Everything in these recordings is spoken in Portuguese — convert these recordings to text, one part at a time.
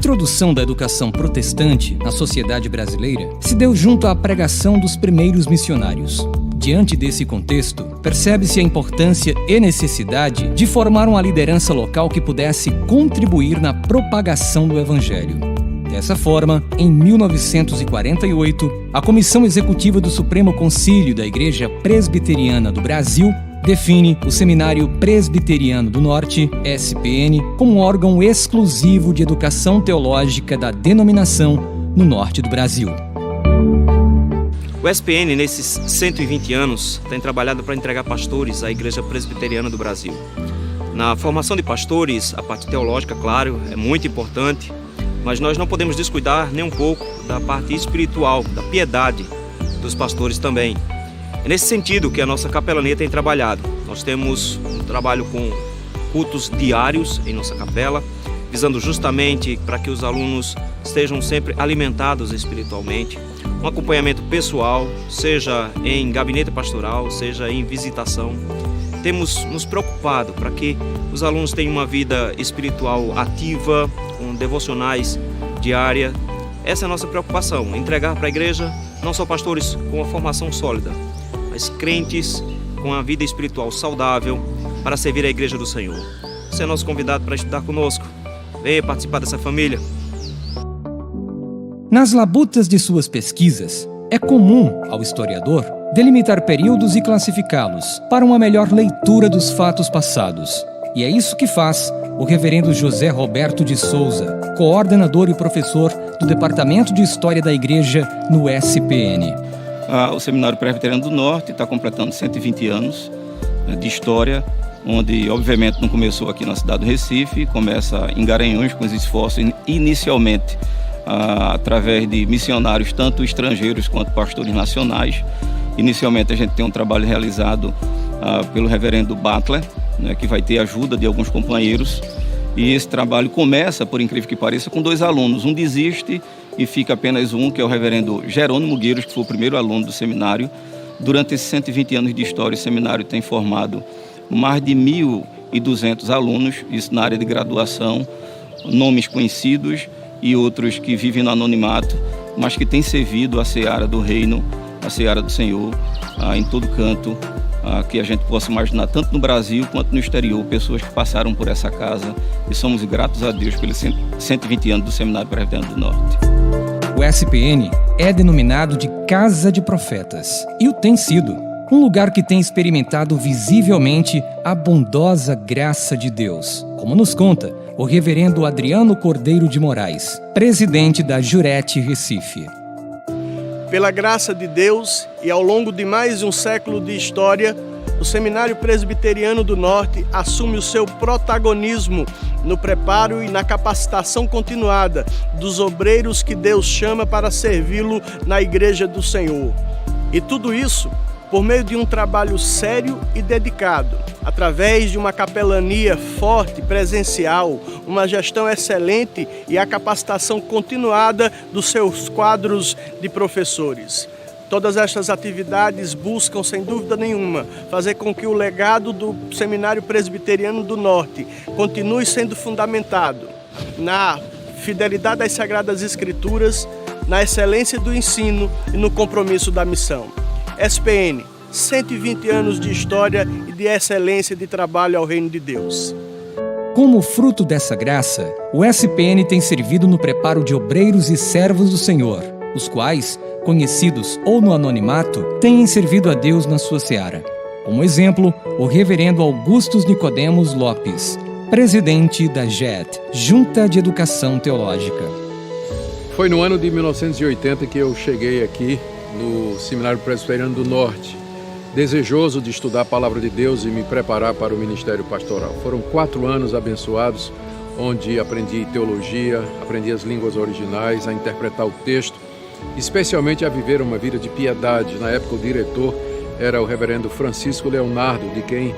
introdução da educação protestante na sociedade brasileira se deu junto à pregação dos primeiros missionários. Diante desse contexto, percebe-se a importância e necessidade de formar uma liderança local que pudesse contribuir na propagação do Evangelho. Dessa forma, em 1948, a Comissão Executiva do Supremo Concílio da Igreja Presbiteriana do Brasil define o Seminário Presbiteriano do Norte, SPN, como um órgão exclusivo de educação teológica da denominação no norte do Brasil. O SPN, nesses 120 anos, tem trabalhado para entregar pastores à Igreja Presbiteriana do Brasil. Na formação de pastores, a parte teológica, claro, é muito importante, mas nós não podemos descuidar nem um pouco da parte espiritual, da piedade dos pastores também. É nesse sentido que a nossa capelania tem trabalhado. Nós temos um trabalho com cultos diários em nossa capela, visando justamente para que os alunos estejam sempre alimentados espiritualmente. Um acompanhamento pessoal, seja em gabinete pastoral, seja em visitação. Temos nos preocupado para que os alunos tenham uma vida espiritual ativa, com devocionais diárias. Essa é a nossa preocupação, entregar para a igreja não só pastores com uma formação sólida, mas crentes com a vida espiritual saudável para servir a igreja do Senhor. Você é nosso convidado para estudar conosco. Venha participar dessa família. Nas labutas de suas pesquisas, é comum ao historiador delimitar períodos e classificá-los para uma melhor leitura dos fatos passados. E é isso que faz o reverendo José Roberto de Souza, coordenador e professor do Departamento de História da Igreja no SPN. O Seminário Presbiteriano do Norte está completando 120 anos de história, onde obviamente não começou aqui na cidade do Recife, começa em Garanhuns com os esforços inicialmente através de missionários, tanto estrangeiros quanto pastores nacionais. Inicialmente a gente tem um trabalho realizado pelo reverendo Butler, né, que vai ter ajuda de alguns companheiros. E esse trabalho começa, por incrível que pareça, com 2 alunos. Um desiste e fica apenas um, que é o reverendo Jerônimo Gueiros, que foi o primeiro aluno do seminário. Durante esses 120 anos de história, o seminário tem formado mais de 1.200 alunos, isso na área de graduação, nomes conhecidos e outros que vivem no anonimato, mas que têm servido a seara do reino, a seara do Senhor, em todo canto, que a gente possa imaginar, tanto no Brasil quanto no exterior, pessoas que passaram por essa casa, e somos gratos a Deus pelos 120 anos do Seminário Presbiteriano do Norte. O SPN é denominado de Casa de Profetas, e o tem sido, um lugar que tem experimentado visivelmente a bondosa graça de Deus, como nos conta o reverendo Adriano Cordeiro de Moraes, presidente da Jurete Recife. Pela graça de Deus e ao longo de mais de um século de história, o Seminário Presbiteriano do Norte assume o seu protagonismo no preparo e na capacitação continuada dos obreiros que Deus chama para servi-lo na Igreja do Senhor. E tudo isso por meio de um trabalho sério e dedicado, através de uma capelania forte, presencial, uma gestão excelente e a capacitação continuada dos seus quadros de professores. Todas estas atividades buscam, sem dúvida nenhuma, fazer com que o legado do Seminário Presbiteriano do Norte continue sendo fundamentado na fidelidade às Sagradas Escrituras, na excelência do ensino e no compromisso da missão. SPN, 120 anos de história e de excelência de trabalho ao reino de Deus. Como fruto dessa graça, o SPN tem servido no preparo de obreiros e servos do Senhor, os quais, conhecidos ou no anonimato, têm servido a Deus na sua seara. Como exemplo, o reverendo Augustus Nicodemos Lopes, presidente da JET, Junta de Educação Teológica. Foi no ano de 1980 que eu cheguei aqui no Seminário Presbiteriano do Norte, desejoso de estudar a Palavra de Deus e me preparar para o ministério pastoral. Foram 4 anos abençoados, onde aprendi teologia, aprendi as línguas originais, a interpretar o texto, especialmente a viver uma vida de piedade. Na época o diretor era o reverendo Francisco Leonardo, de quem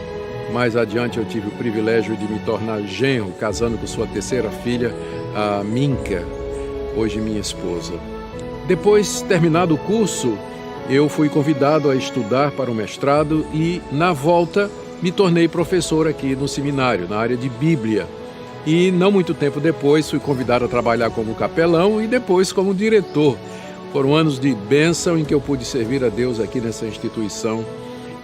mais adiante eu tive o privilégio de me tornar genro, casando com sua 3ª filha, a Minka, hoje minha esposa. Depois, terminado o curso, eu fui convidado a estudar para o mestrado e, na volta, me tornei professor aqui no seminário, na área de Bíblia. E não muito tempo depois fui convidado a trabalhar como capelão e depois como diretor. Foram anos de bênção em que eu pude servir a Deus aqui nessa instituição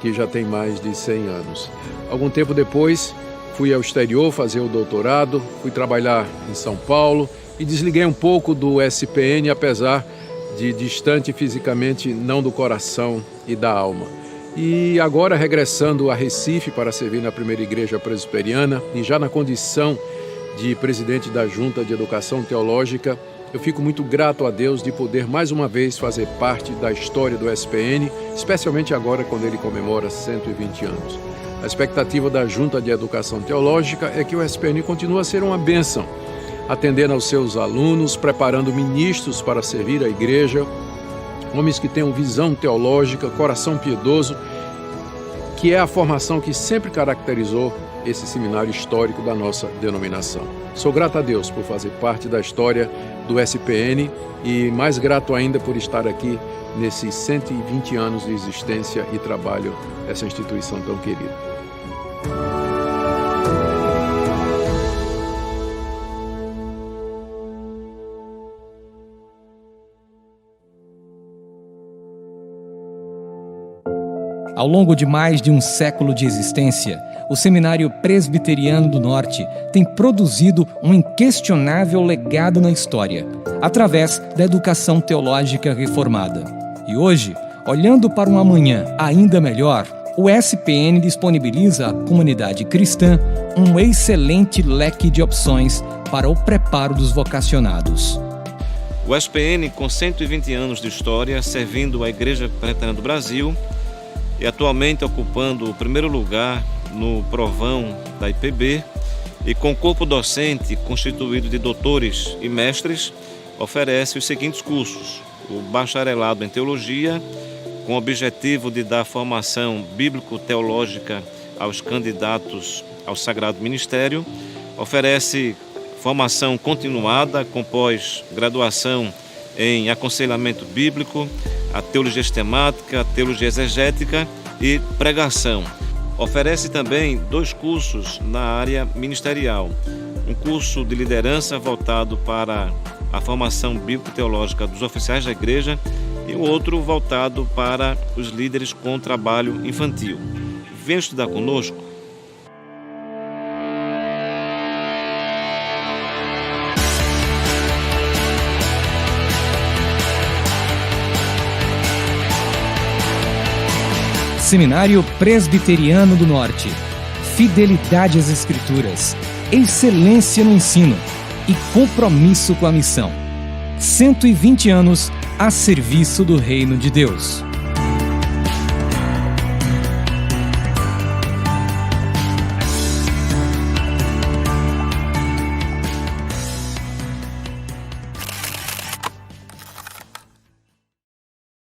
que já tem mais de 100 anos. Algum tempo depois fui ao exterior fazer o doutorado, fui trabalhar em São Paulo e desliguei um pouco do SPN, apesar de distante fisicamente, não do coração e da alma. E agora regressando a Recife para servir na primeira igreja presbiteriana e já na condição de presidente da Junta de Educação Teológica, eu fico muito grato a Deus de poder mais uma vez fazer parte da história do SPN, especialmente agora quando ele comemora 120 anos. A expectativa da Junta de Educação Teológica é que o SPN continue a ser uma bênção, atendendo aos seus alunos, preparando ministros para servir a igreja, homens que tenham visão teológica, coração piedoso, que é a formação que sempre caracterizou esse seminário histórico da nossa denominação. Sou grato a Deus por fazer parte da história do SPN e mais grato ainda por estar aqui nesses 120 anos de existência e trabalho dessa instituição tão querida. Ao longo de mais de um século de existência, o Seminário Presbiteriano do Norte tem produzido um inquestionável legado na história, através da educação teológica reformada. E hoje, olhando para um amanhã ainda melhor, o SPN disponibiliza à comunidade cristã um excelente leque de opções para o preparo dos vocacionados. O SPN, com 120 anos de história, servindo a Igreja Presbiteriana do Brasil, e atualmente ocupando o primeiro lugar no provão da IPB e com corpo docente constituído de doutores e mestres, oferece os seguintes cursos: o bacharelado em teologia, com o objetivo de dar formação bíblico-teológica aos candidatos ao Sagrado Ministério, oferece formação continuada com pós-graduação em aconselhamento bíblico, a teologia sistemática, a teologia exegética e pregação. Oferece também 2 cursos na área ministerial. Um curso de liderança voltado para a formação bíblico-teológica dos oficiais da igreja e o outro voltado para os líderes com trabalho infantil. Venha estudar conosco. Seminário Presbiteriano do Norte. Fidelidade às Escrituras, excelência no ensino e compromisso com a missão. 120 anos a serviço do Reino de Deus.